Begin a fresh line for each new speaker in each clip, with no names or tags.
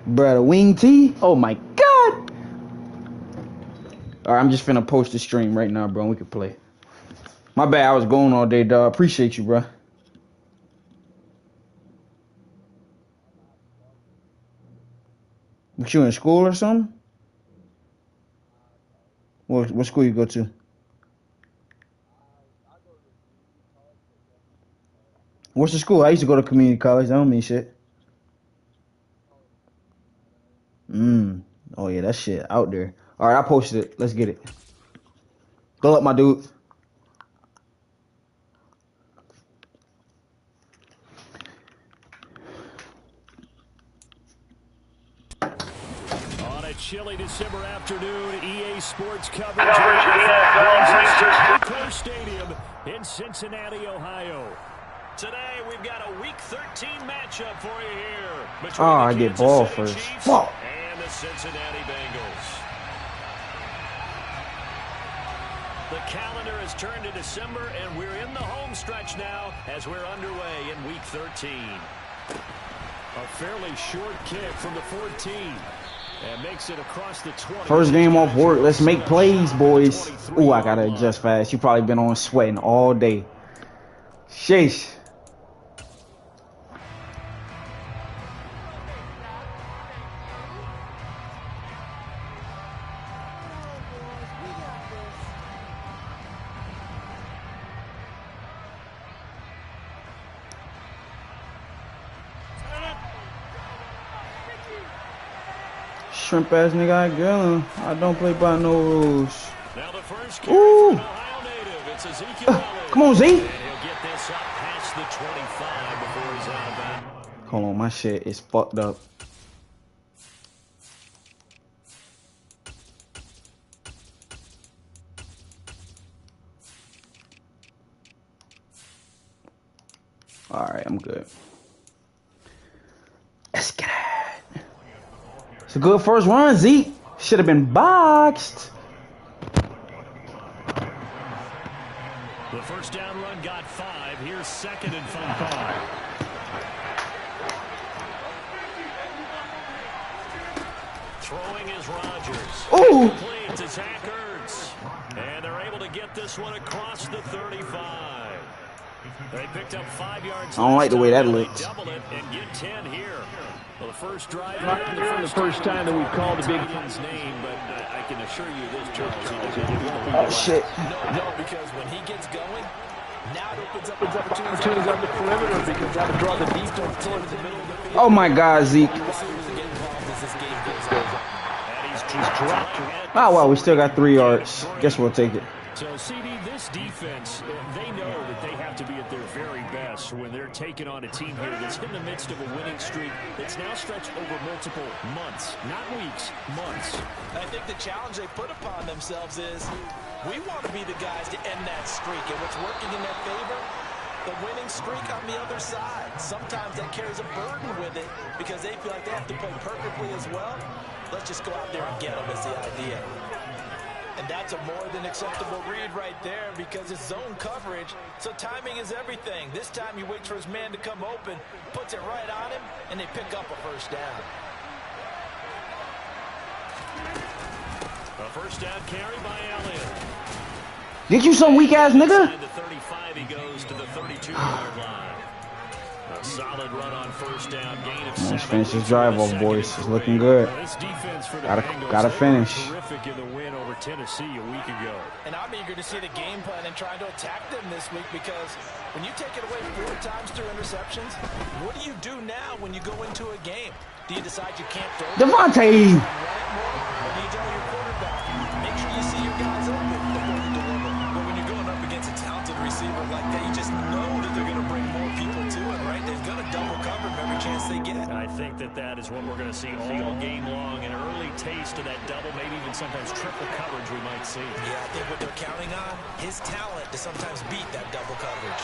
Bruh, the wing tee? Oh my god! Alright, I'm just finna post the stream right now, bro, and we can play. My bad, I was going all day, dog. Appreciate you, bro. What, you in school or something? What school you go to? What's the school? I used to go to community college. That don't mean shit. Oh yeah, that shit out there. Alright, I posted it. Let's get it. Go up, my dude.
On a chilly December afternoon, EA Sports coverage at Core Stadium in Cincinnati, Ohio. Today, we've got a Week 13 matchup for you here between
I
the
get
Kansas
ball
City
first.
Chiefs
Fuck.
and the Cincinnati Bengals. The calendar has turned to December, and we're in the home stretch now as we're underway in Week 13. A fairly short kick from the 14. And makes it across the 20.
First game off work. Let's make plays, boys. Ooh, I gotta adjust fast. You probably been on sweating all day. Sheesh. Shrimp ass nigga, I get him. I don't play by no rules.
Now the first
Ooh.
Ohio native. It's Ezekiel
Come on, Z.
and he'll get this up past the 25 before he's out of bounds.
Hold on, my shit is fucked up. Alright, I'm good. Let's get it. It's a good first run, Zeke. Should have been boxed.
The first down run got 5. Here's 2nd and 5. Throwing is Rodgers.
Ooh.
Complete to Zach Ertz. And they're able to get this one across the 35. They picked up 5 yards.
I don't like the way that looks.
Double it and get 10 here. Well, the first drive.
The first time that we've called the big
man's name, but I can assure you this, Charles.
Oh shit.
No, because when he gets going, now it opens up opportunities on the perimeter because that would draw the defense towards the middle of the field.
Oh my God, Zeke.
And
he's just dropped.
Oh well, we still got 3 yards. Guess we'll take it.
So, CD, this defense, they know that they have to be at their very best when they're taking on a team here that's in the midst of a winning streak that's now stretched over multiple months, not weeks, months.
I think the challenge they put upon themselves is we want to be the guys to end that streak, and what's working in their favor, the winning streak on the other side. Sometimes that carries a burden with it because they feel like they have to play perfectly as well. Let's just go out there and get them is the idea. And that's a more than acceptable read right there because it's zone coverage, so timing is everything. This time he waits for his man to come open, puts it right on him, and they pick up a first down.
A first down carry by Elliott.
Get you some weak ass nigga.
The 35, he goes to the 32-yard line. A solid run on first down, gain of 7.
Let's finish this drive off, boys. It's looking good.
This defense for the
Gotta
Bengals,
finish.
Terrific in the win over Tennessee a week ago.
And I'm eager to see the game plan and trying to attack them this week because when you take it away 4 times through interceptions, what do you do now when you go into a game? Do you decide you can't throw it?
Devontae.
Or do you tell your quarterback, make sure you see your guys open before you deliver? But when you're going up against a talented receiver like that, you just know that they're going to bring more people to it, right? They're going to double cover him every chance they get.
I think that is what we're going to see all game long. An early taste of that double, maybe even sometimes triple coverage we might see.
Yeah, I think what they're counting on, his talent to sometimes beat that double coverage.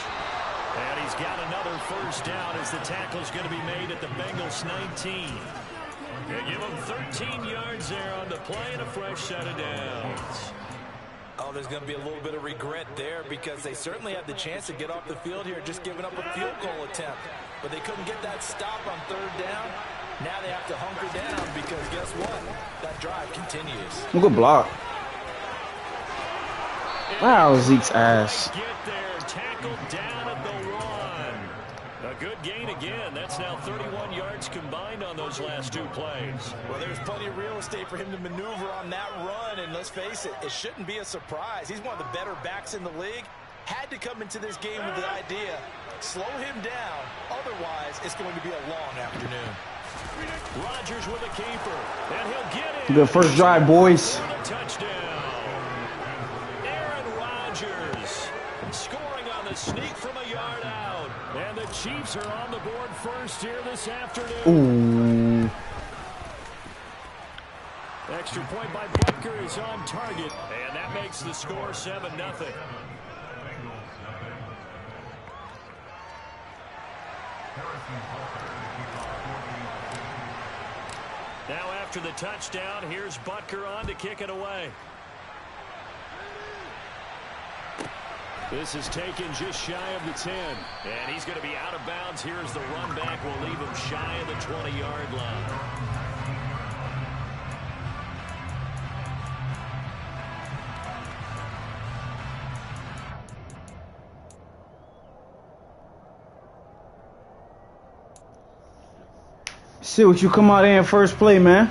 And he's got another first down as the tackle's going to be made at the Bengals 19. They give him 13 yards there on the play and a fresh set of downs.
Oh, there's going to be a little bit of regret there because they certainly had the chance to get off the field here, just giving up a field goal attempt. But they couldn't get that stop on 3rd down. Now they have to hunker down because guess what? That drive continues.
Good block. Wow, Zeke's ass.
Get there, tackled down at the 1. A good gain again. That's now 31 yards combined on those last 2 plays.
Well, there's plenty of real estate for him to maneuver on that run, and let's face it, it shouldn't be a surprise. He's one of the better backs in the league. Had to come into this game with the idea, slow him down, otherwise it's going to be a long afternoon.
Rodgers with a keeper, and he'll get it.
Good first drive, boys.
Touchdown. Aaron Rodgers scoring on the sneak from a yard out. And the Chiefs are on the board first here this afternoon.
Ooh.
Extra point by Butker is on target, and that makes the score 7-0. Now after the touchdown, here's Butker on to kick it away. This is taken just shy of the 10. And he's going to be out of bounds here as the run back will leave him shy of the 20-yard line.
See what you come out there in first play, man.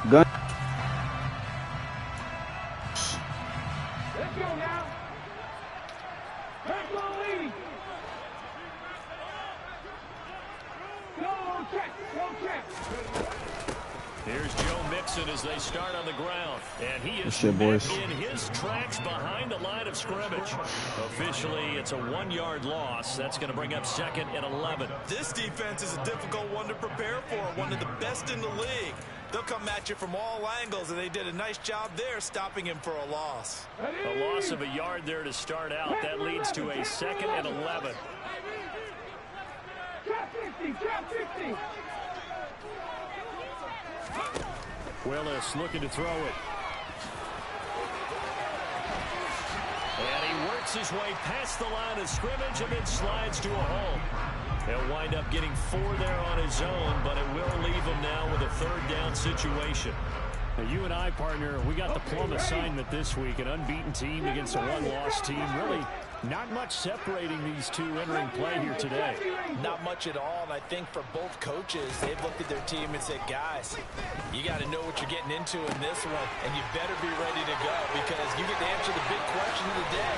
Gun.
Let's go now. Let's go, lead. Go check. Go check.
Here's Joe Mixon as they start on the ground. And he is
boys.
in his tracks behind the line of scrimmage. Officially, it's a 1-yard loss. That's going to bring up 2nd and 11.
This defense is a difficult one to prepare for, one of the best in the league. They'll come at you from all angles, and they did a nice job there stopping him for a loss.
A loss of a yard there to start out. That leads to a 2nd and 11.
Trap 50. Trap 50.
Willis looking to throw it. And he works his way past the line of scrimmage and then slides to a hole. He'll wind up getting 4 there on his own, but it will leave him now with a 3rd down situation.
Now, you and I, partner, we got the plum assignment this week, an unbeaten team against a 1-loss team. Really not much separating these two entering play here today.
Not much at all, and I think for both coaches, they've looked at their team and said, guys, you got to know what you're getting into in this one, and you better be ready to go because you get to answer the big question of the day.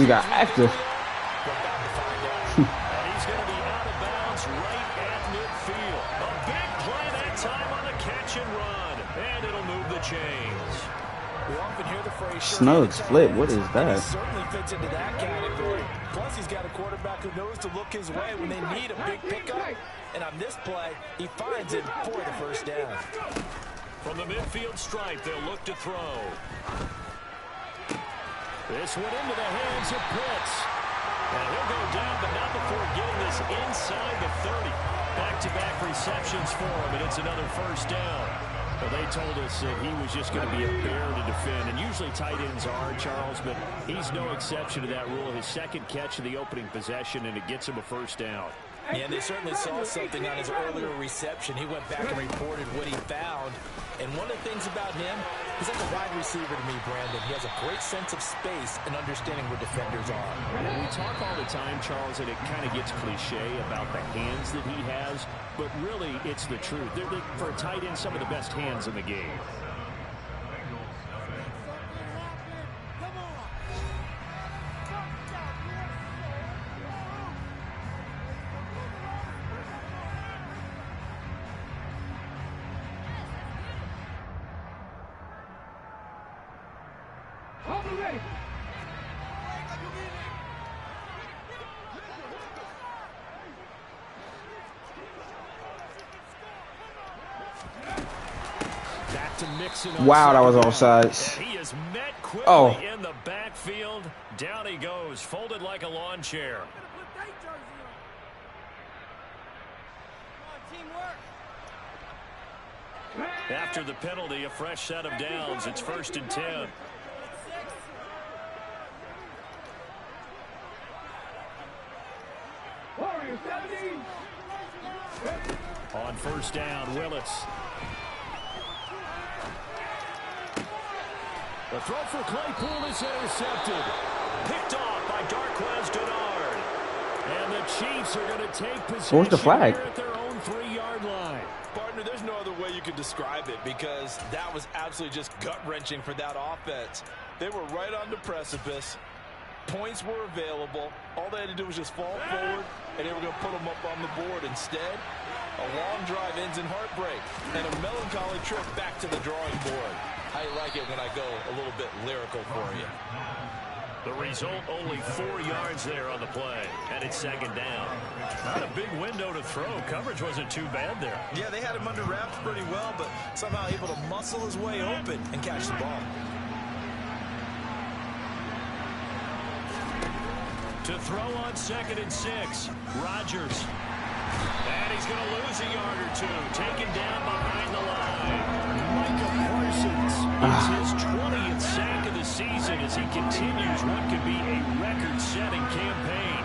You got active.
We're about to find out.
And he's going to be out of bounds right at midfield. A big play that time on the catch and run, and it'll move the chains.
We often hear the phrase
Snugs flip. What is that?
He certainly fits into that category. Plus, he's got a quarterback who knows to look his way when they need a big pickup. And on this play, he finds it for the 1st down.
From the midfield stripe, they'll look to throw. This one into the hands of Pitts. And he'll go down, but not before getting this inside the 30. Back-to-back receptions for him, and it's another 1st down. Well, they told us that he was just going to be a bear to defend, and usually tight ends are, Charles, but he's no exception to that rule. His 2nd catch of the opening possession, and it gets him a 1st down.
Yeah, and they certainly saw something on his earlier reception. He went back and reported what he found. And one of the things about him, he's like a wide receiver to me, Brandon. He has a great sense of space and understanding where defenders are.
And we talk all the time, Charles, and it kind of gets cliche about the hands that he has, but really it's the truth. They're, for a tight end, some of the best hands in the game.
Wow, that was offsides.
He is met quickly in the backfield. Down he goes, folded like a lawn chair. After the penalty, a fresh set of downs. It's 1st and 10.
On first down, Willis. The throw for Claypool is intercepted. Picked off by Darquez Denard. And the Chiefs are going to take possession
Where's the flag?
here at their own 3-yard line.
Partner, there's no other way you could describe it because that was absolutely just gut-wrenching for that offense. They were right on the precipice. Points were available. All they had to do was just fall forward, and they were going to put them up on the board. Instead, a long drive ends in heartbreak and a melancholy trip back to the drawing board. I like it when I go a little bit lyrical for you.
The result, only 4 yards there on the play, and it's second down. Not a big window to throw. Coverage wasn't too bad there.
Yeah, they had him under wraps pretty well, but somehow able to muscle his way open and catch the ball.
To throw on 2nd and 6, Rodgers. And he's going to lose a yard or two, taken down behind the line. Micah Parsons is his 20th sack of the season as he continues what could be a record-setting campaign.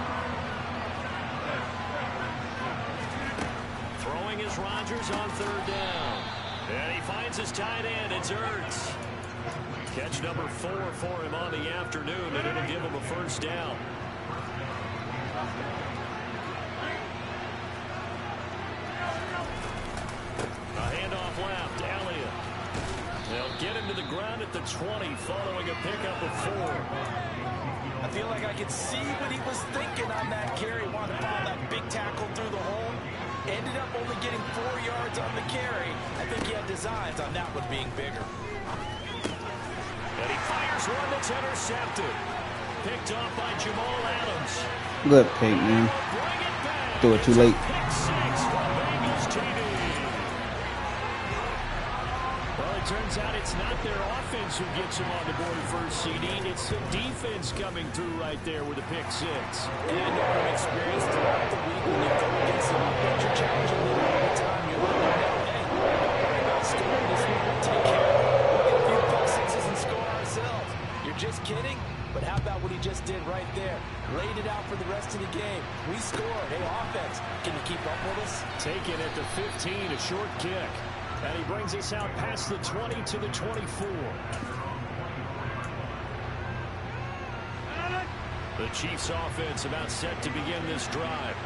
Throwing is Rodgers on 3rd down. And he finds his tight end. It's Ertz. Catch number 4 for him on the afternoon, and it'll give him a first down. A handoff left, Elliott. They'll get him to the ground at the 20 following a pickup of 4.
I feel like I could see what he was thinking on that carry. Wanted to follow that big tackle through the hole. Ended up only getting 4 yards on the carry. I think he had designs on that one being bigger.
And he fires one that's intercepted. Picked off by Jamal Adams.
Good pick, man. Do it too late.
Pick 6 for Bengals TD. Well, it turns out it's not their offense who gets them on the board first, CD. It's the defense coming through right there with a pick 6.
And I know from experience throughout the week when you go against the offense, you're challenging them all the time. You're letting them know, hey, don't worry about scoring this week. We'll take care of it. We'll get a few pick 6s and score ourselves. You're just kidding? But how about what he just did right there? Laid it out for the rest of the game. We scored. Hey, offense, can you keep up with us?
Taken at the 15, a short kick. And he brings us out past the 20 to the 24. The Chiefs offense about set to begin this drive.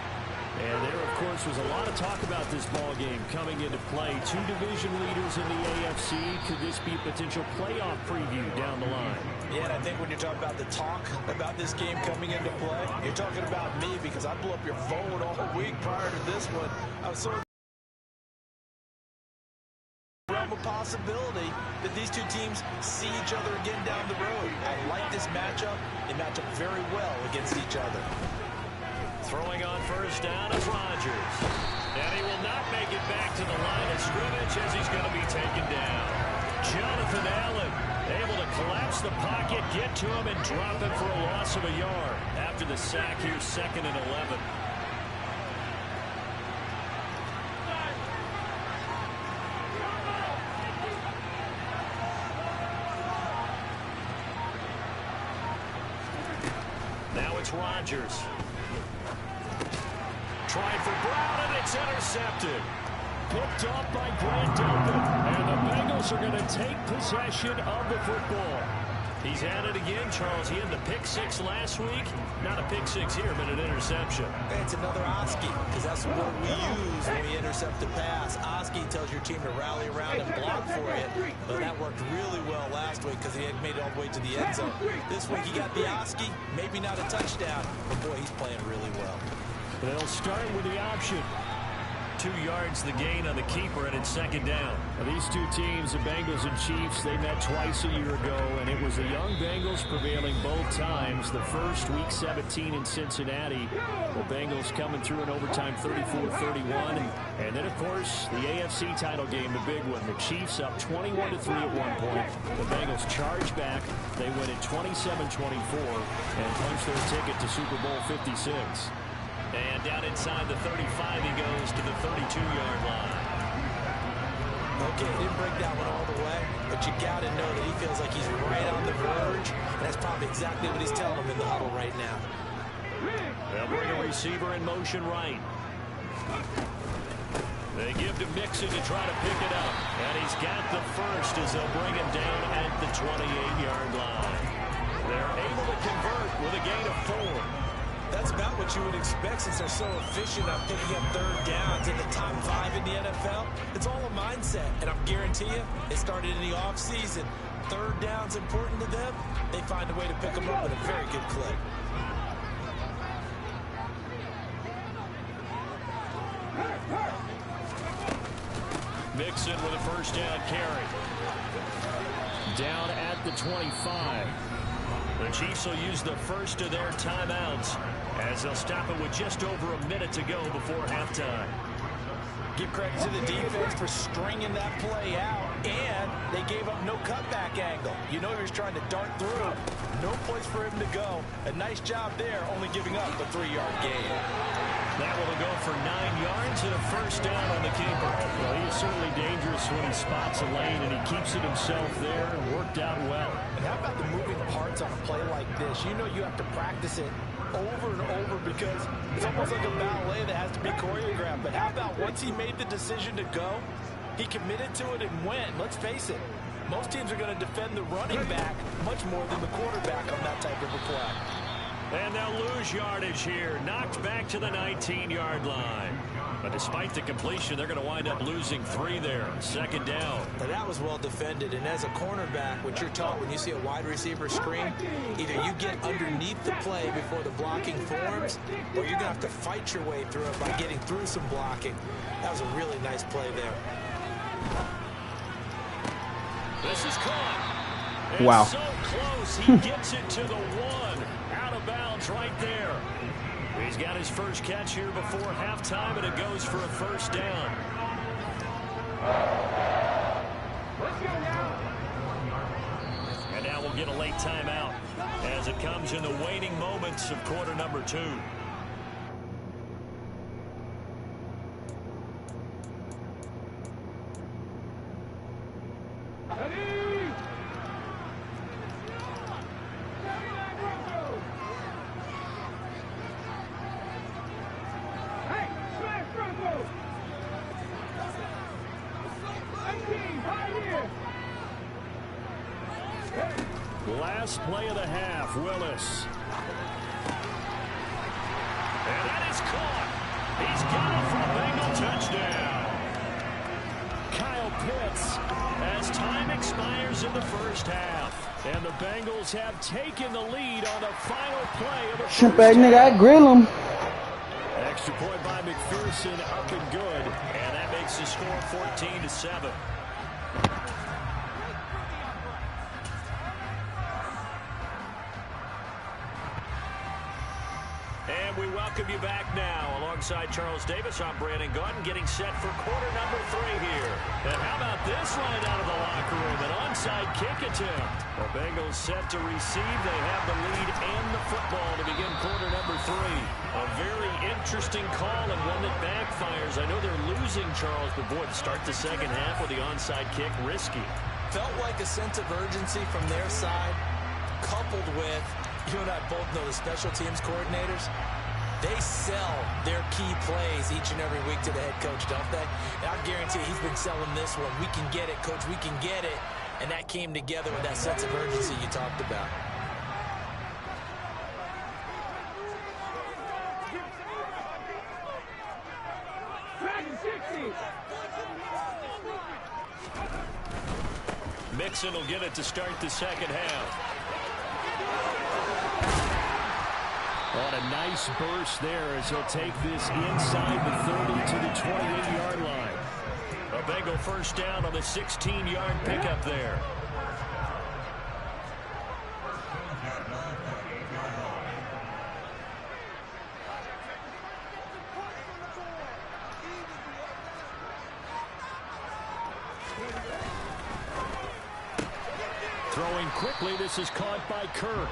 And there, of course, was a lot of talk about this ball game coming into play. 2 division leaders in the AFC. Could this be a potential playoff preview down the line?
Yeah, and I think when you're talking about the talk about this game coming into play, you're talking about me because I blew up your phone all week prior to this one. I was sort of realm of possibility that these 2 teams see each other again down the road. I like this matchup. They match up very well against each other.
Throwing on first down is Rodgers. And he will not make it back to the line of scrimmage as he's going to be taken down. Jonathan Allen able to collapse the pocket, get to him, and drop him for a loss of a yard. After the sack, here's 2nd and 11. Now it's Rodgers. Trying for Brown, and it's intercepted. Picked off by Grant Delpit. And the Bengals are going to take possession of the football. He's at it again, Charles. He had the pick 6 last week. Not a pick 6 here, but an interception.
It's another Oski, because that's what we use when we intercept the pass. Oski tells your team to rally around and block for it. But that worked really well last week because he had made it all the way to the end zone. This week he got the Oski, maybe not a touchdown, but boy, he's playing really well.
They'll start with the option. 2 yards the gain on the keeper, and it's 2nd down. Now, these 2 teams, the Bengals and Chiefs, they met twice a year ago, and it was the young Bengals prevailing both times. The first, Week 17 in Cincinnati. The Bengals coming through in overtime 34-31. And then, of course, the AFC title game, the big one. The Chiefs up 21-3 at one point. The Bengals charge back. They win it 27-24 and punch their ticket to Super Bowl 56. And down inside the 35, he goes to the 32-yard line.
Okay, didn't break that one all the way, but you got to know that he feels like he's right on the verge. And that's probably exactly what he's telling him in the huddle right now.
They'll bring a receiver in motion right. They
give to Mixon to try to pick it up. And he's got the first as they'll bring him down at the 28-yard line. They're able to convert with a gain of 4.
That's about what you would expect since they're so efficient on picking up third downs in the top 5 in the NFL. It's all a mindset, and I guarantee you, it started in the offseason. Third down's important to them. They find a way to pick them up with a very good clip.
Mixon with a first down carry. Down at the 25. The Chiefs will use the first of their timeouts as they'll stop it with just over a minute to go before halftime.
Give credit to the defense for stringing that play out, and they gave up no cutback angle. You know he was trying to dart through. No place for him to go. A nice job there, only giving up a 3-yard gain.
That will go for 9 yards and a first down on the keeper. Well, he is certainly dangerous when he spots a lane, and he keeps it himself there and worked out well.
And how about the moving parts on a play like this? You know you have to practice it over and over because it's almost like a ballet that has to be choreographed. But how about once he made the decision to go, he committed to it and went. Let's face it, most teams are going to defend the running back much more than the quarterback on that type of a play.
And they'll lose yardage here. Knocked back to the 19-yard line. But despite the completion, they're going to wind up losing 3 there. Second down.
Now that was well defended. And as a cornerback, what you're taught when you see a wide receiver screen, either you get underneath the play before the blocking forms, or you're going to have to fight your way through it by getting through some blocking. That was a really nice play there.
This is caught. And
wow.
So close. He gets it to the 1. Out of bounds right there. He's got his first catch here before halftime, and it goes for a first down. And now we'll get a late timeout as it comes in the waning moments of quarter number 2. Last play of the half, Willis. And that is caught. He's got it for a Bengal touchdown. Kyle Pitts, as time expires in the first half. And the Bengals have taken the lead on the final play of the first
Shitbag nigga, I grill him.
Extra point by McPherson, up and good. And that makes the score 14-7. And we welcome you back now. Alongside Charles Davis, I'm Brandon Gunn, getting set for quarter number 3 here. And how about this line out of the locker room? An onside kick attempt. The Bengals set to receive. They have the lead and the football to begin quarter number 3. A very interesting call and one that backfires. I know they're losing, Charles, but boy, to start the second half with the onside kick, risky.
Felt like a sense of urgency from their side, coupled with, you and I both know the special teams coordinators, they sell their key plays each and every week to the head coach, don't they? And I guarantee he's been selling this one. We can get it, coach, we can get it. And that came together with that sense of urgency you talked about.
Mixon will get it to start the second half. On a nice burst there as he'll take this inside the 30 to the 28-yard line. A Bengal first down on the 16-yard pickup there. Throwing quickly, this is caught by Kirk.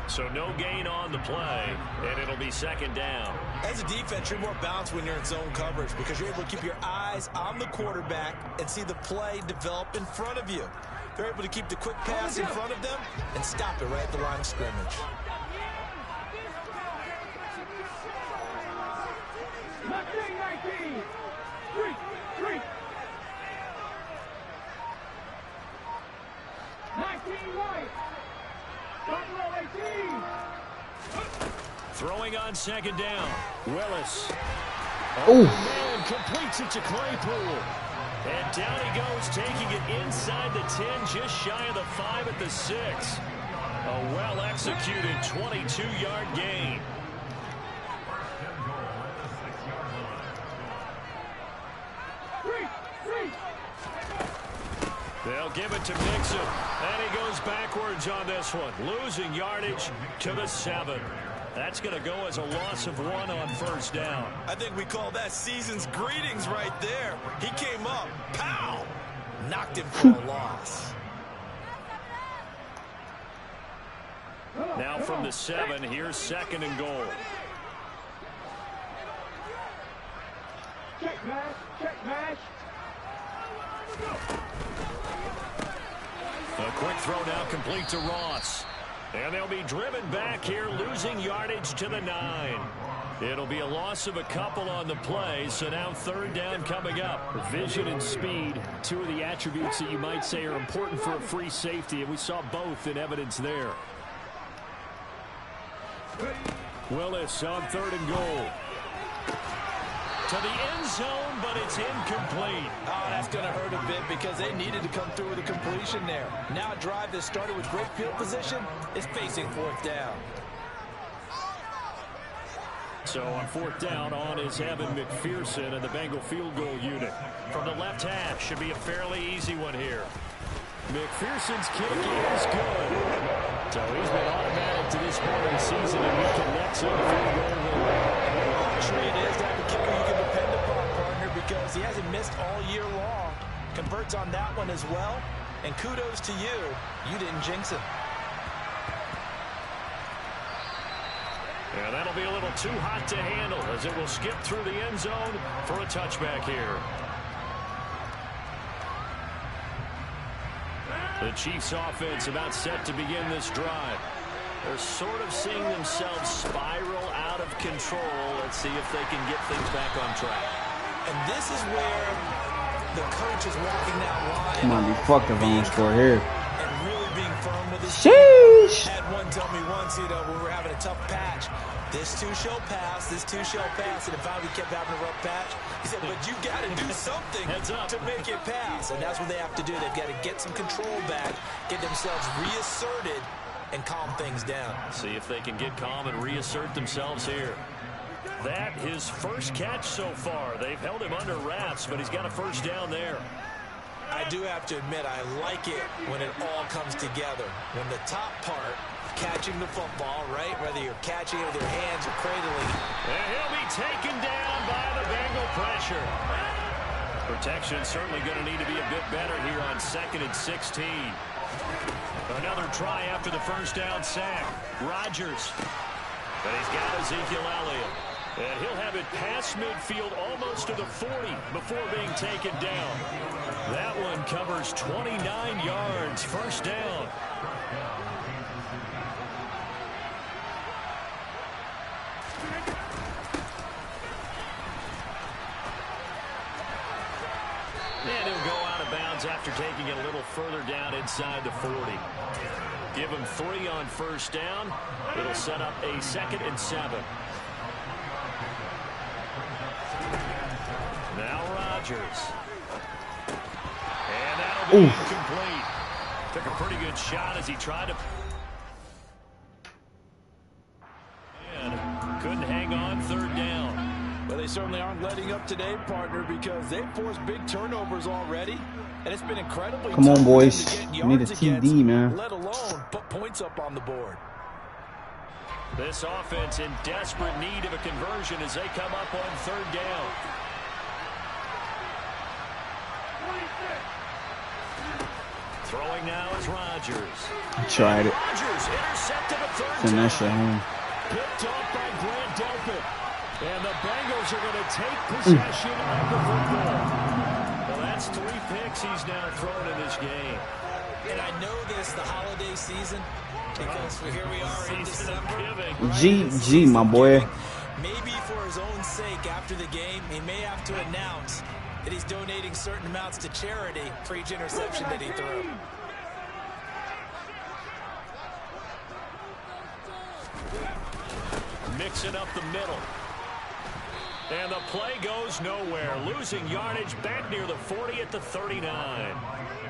So no gain on the play, and it'll be second down.
As a defense, you're more balanced when you're in zone coverage because you're able to keep your eyes on the quarterback and see the play develop in front of you. They're able to keep the quick pass in front of them and stop it right at the line of scrimmage.
on second down. Willis.
Oh,
Man, completes it to Claypool. And down he goes, taking it inside the 10, just shy of the 5 at the 6. A well-executed 22-yard gain. They'll give it to Mixon. And he goes backwards on this one, losing yardage to the 7. That's going to go as a loss of 1 on first down.
I think we call that season's greetings right there. He came up, pow, knocked him for a loss.
Now from the 7, here's second and goal.
Check match, check match.
A quick throw now complete to Ross. And they'll be driven back here, losing yardage to the 9. It'll be a loss of a couple on the play, so now third down coming up.
Vision and speed, two of the attributes that you might say are important for a free safety, and we saw both in evidence there. Willis on third and goal.
To the end zone, but it's incomplete.
Oh, that's going to hurt a bit because they needed to come through with a completion there. Now a drive that started with great field position is facing fourth down.
So on fourth down, on is Evan McPherson and the Bengal field goal unit.
From the left hash, should be a fairly easy one here. McPherson's kick is good.
So he's been automatic to this point of the season, and he connects on the field goal.
Luxury it is to have a kicker you can depend upon, partner, because he hasn't missed all year long. Converts on that one as well. And kudos to you. You didn't jinx him.
And that'll be a little too hot to handle as it will skip through the end zone for a touchback here. The Chiefs offense about set to begin this drive. They're sort of seeing themselves spiral out of control. Let's see if they can get things back on track.
And this is where the coach is walking that line.
come on, be fucked if I don't score here.
And really being firm with his
Sheesh.
Had one tell me once, when we were having a tough patch, this too shall pass, this too shall pass. And if we kept having a rough patch, he said, but you got to do something to make it pass. And that's what they have to do. They've got to get some control back, get themselves reasserted, and calm things down.
See if they can get calm and reassert themselves here. That his first catch so far. They've held him under wraps, but he's got a first down there.
I do have to admit, I like it when it all comes together. When the top part, catching the football, right? Whether you're catching it with your hands or cradling it.
And he'll be taken down by the Bengal pressure. Protection certainly going to need to be a bit better here on 2nd and 16. Another try after the first down sack. Rodgers. But he's got Ezekiel Elliott. And he'll have it past midfield almost to the 40 before being taken down. That one covers 29 yards. First down. And he'll go out of bounds after taking it a little further down inside the 40. Give him 3 on first down. It'll set up a 2nd and 7. Now Rodgers. And that'll be incomplete. Took a pretty good shot as he tried to... And couldn't hang on third down.
Well, they certainly aren't letting up today, partner, because they've forced big turnovers already. And it's been incredibly
Come on,
tough
boys.
to get
We need a
yards
TD,
against,
man.
let alone put points up on the board.
This offense in desperate need of a conversion as they come up on third down. Throwing now is Rodgers.
Tried it.
Rodgers intercepted a third
Send that
time.
shit home.
Picked off by Grant Delpit. And the Bengals are going to take possession of the football. Well, that's 3 picks he's now thrown in this game.
And I know this, the holiday season, because here we are in December.
GG, my boy.
Maybe for his own sake after the game, he may have to announce that he's donating certain amounts to charity for each interception that he threw.
mixing up the middle. And the play goes nowhere, losing yardage back near the 40 at the 39.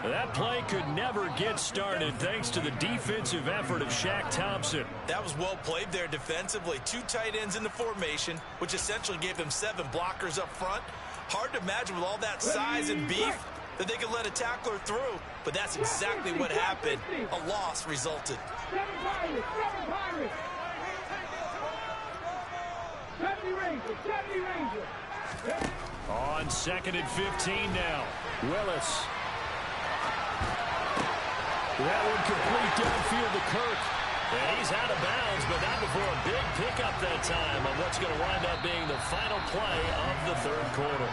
That play could never get started thanks to the defensive effort of Shaq Thompson.
That was well played there defensively. 2 tight ends in the formation, which essentially gave them 7 blockers up front. Hard to imagine with all that size and beef that they could let a tackler through, but that's exactly what happened. A loss resulted.
70 Rangers, 70 Rangers.
On 2nd and 15 now. Willis. That one complete downfield to Kirk. And he's out of bounds, but not before a big pickup that time on what's going to wind up being the final play of the 3rd quarter.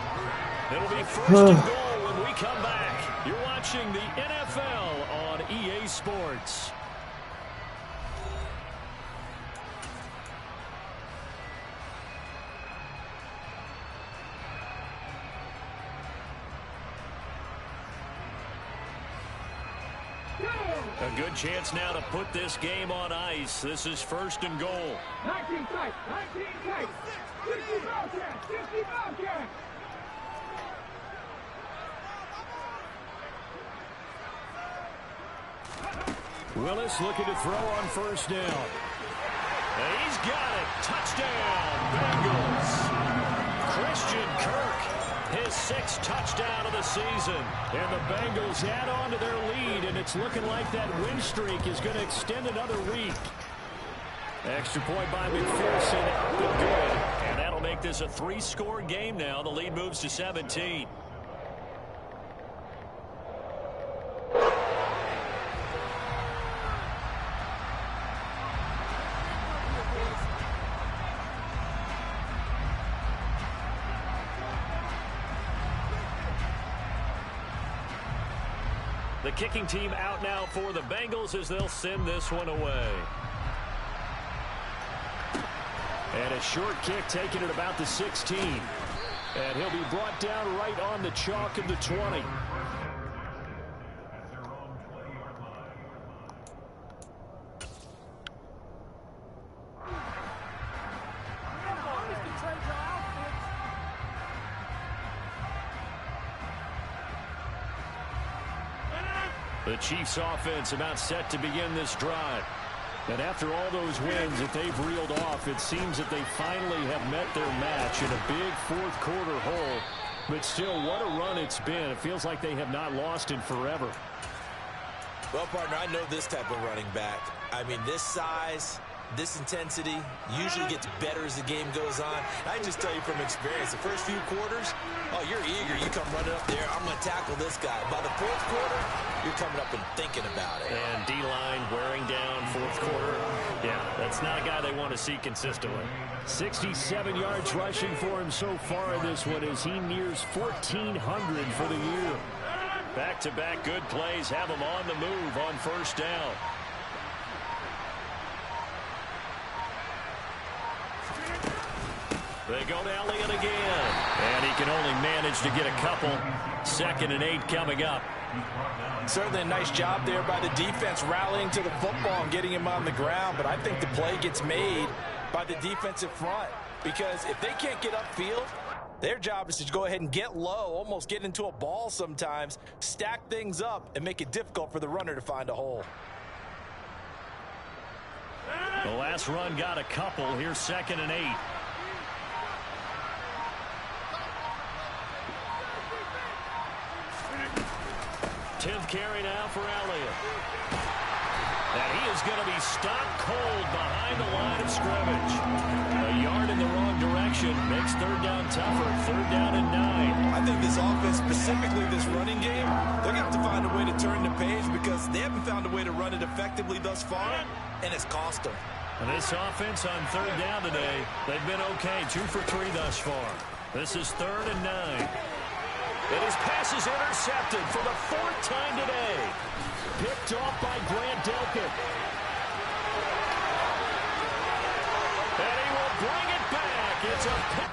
It'll be 1st and goal when we come back. You're watching the NFL on EA Sports. A good chance now to put this game on ice. This is 1st and goal.
19 tight, 19 tight. 60 Bobcats, 60 Bobcats.
Willis looking to throw on 1st down. And he's got it. Touchdown, Bengals. Christian Kirk, his 6th touchdown of the season. And the Bengals add on to their lead, and it's looking like that win streak is going to extend another week. Extra point by McPherson, but good. And that'll make this a 3-score game now. The lead moves to 17. The kicking team out now for the Bengals as they'll send this one away. And a short kick taken at about the 16. And he'll be brought down right on the chalk of the 20. The Chiefs offense about set to begin this drive. And after all those wins that they've reeled off, it seems that they finally have met their match in a big 4th quarter hole. But still, what a run it's been. It feels like they have not lost in forever.
Well, partner, I know this type of running back. I mean, this size, this intensity usually gets better as the game goes on. I just tell you from experience, the first few quarters, oh, you're eager. You come running up there, I'm going to tackle this guy. By the 4th quarter, you're coming up and thinking about it.
And D-line wearing down 4th quarter. Yeah, that's not a guy they want to see consistently. 67 yards rushing for him so far in this one as he nears 1,400 for the year. Back-to-back good plays have him on the move on 1st down. They go to Elliott again. And he can only manage to get a couple. 2nd and 8 coming up.
Certainly a nice job there by the defense rallying to the football and getting him on the ground. But I think the play gets made by the defensive front. Because if they can't get upfield, their job is to go ahead and get low, almost get into a ball sometimes, stack things up, and make it difficult for the runner to find a hole.
The last run got a couple. Here's 2nd and 8. 10th carry now for Elliott. And he is going to be stopped cold behind the line of scrimmage. A yard in the wrong direction makes 3rd down tougher. 3rd down and 9.
I think this offense, specifically this running game, they're going to have to find a way to turn the page because they haven't found a way to run it effectively thus far, and it's cost them.
And this offense on 3rd down today, they've been okay. 2 for 3 thus far. This is 3rd and 9. And his pass is intercepted for the 4th time today. Picked off by Grant Delpit. And he will bring it back. It's a pick.